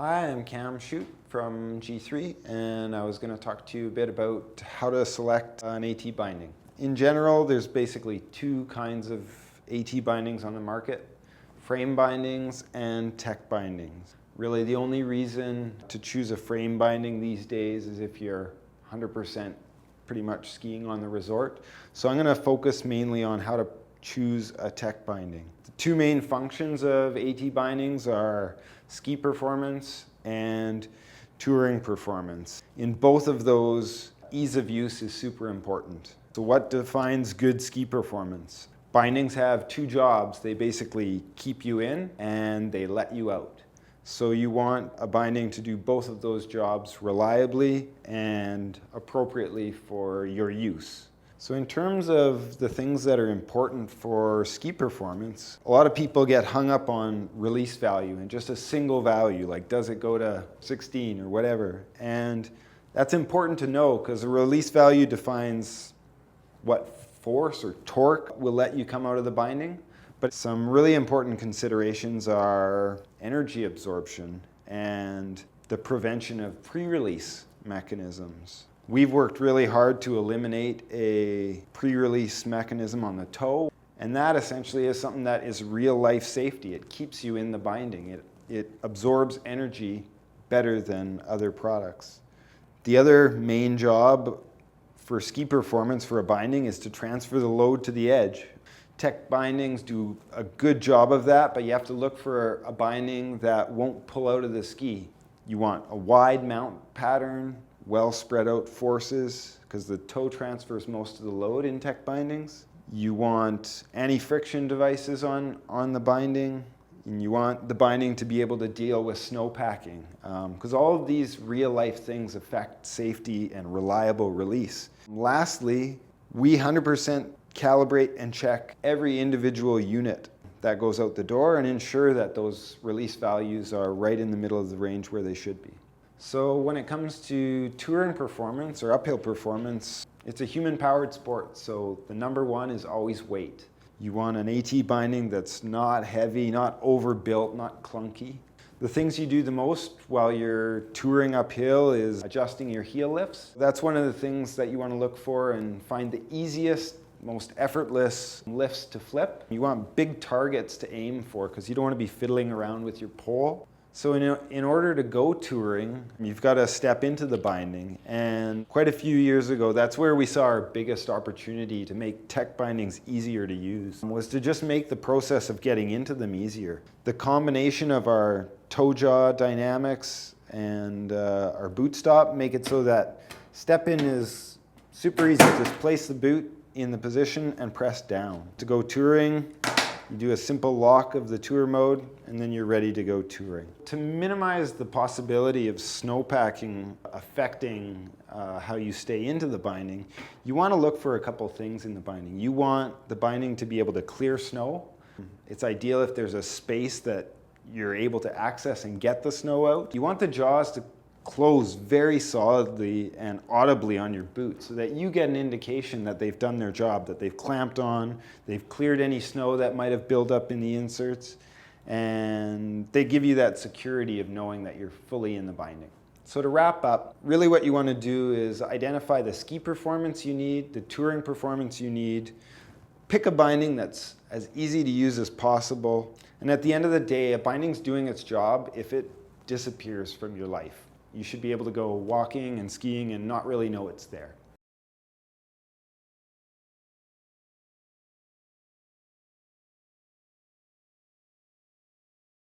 Hi, I'm Cam Shute from G3, and I was going to talk to you a bit about how to select an AT binding. In general, there's basically two kinds of AT bindings on the market: frame bindings and tech bindings. Really, the only reason to choose a frame binding these days is if you're 100% pretty much skiing on the resort. So I'm going to focus mainly on how to choose a tech binding. The two main functions of AT bindings are ski performance and touring performance. In both of those, ease of use is super important. So what defines good ski performance? Bindings have two jobs. They basically keep you in and they let you out. So you want a binding to do both of those jobs reliably and appropriately for your use. So in terms of the things that are important for ski performance, a lot of people get hung up on release value and just a single value, like does it go to 16 or whatever. And that's important to know because the release value defines what force or torque will let you come out of the binding. But some really important considerations are energy absorption and the prevention of pre-release mechanisms. We've worked really hard to eliminate a pre-release mechanism on the toe, and that essentially is something that is real life safety. It keeps you in the binding. It absorbs energy better than other products. The other main job for ski performance for a binding is to transfer the load to the edge. Tech bindings do a good job of that, but you have to look for a binding that won't pull out of the ski. You want a wide mount pattern, well spread out forces, because the toe transfers most of the load in tech bindings. You want anti-friction devices on the binding, and you want the binding to be able to deal with snow packing, because all of these real life things affect safety and reliable release. Lastly, we 100% calibrate and check every individual unit that goes out the door and ensure that those release values are right in the middle of the range where they should be. So when it comes to touring performance or uphill performance, it's a human-powered sport, so the number one is always weight. You want an AT binding that's not heavy, not overbuilt, not clunky. The things you do the most while you're touring uphill is adjusting your heel lifts. That's one of the things that you want to look for and find the easiest, most effortless lifts to flip. You want big targets to aim for because you don't want to be fiddling around with your pole. So in order to go touring, you've got to step into the binding. And quite a few years ago, that's where we saw our biggest opportunity to make tech bindings easier to use, was to just make the process of getting into them easier. The combination of our toe jaw dynamics and our boot stop make it so that step in is super easy. Just place the boot in the position and press down. To go touring, you do a simple lock of the tour mode and then you're ready to go touring. To minimize the possibility of snowpacking affecting how you stay into the binding, you want to look for a couple things in the binding. You want the binding to be able to clear snow. It's ideal if there's a space that you're able to access and get the snow out. You want the jaws to close very solidly and audibly on your boot so that you get an indication that they've done their job, that they've clamped on, they've cleared any snow that might have built up in the inserts, and they give you that security of knowing that you're fully in the binding. So to wrap up, really what you want to do is identify the ski performance you need, the touring performance you need, pick a binding that's as easy to use as possible, and at the end of the day, a binding's doing its job if it disappears from your life. You should be able to go walking and skiing and not really know it's there.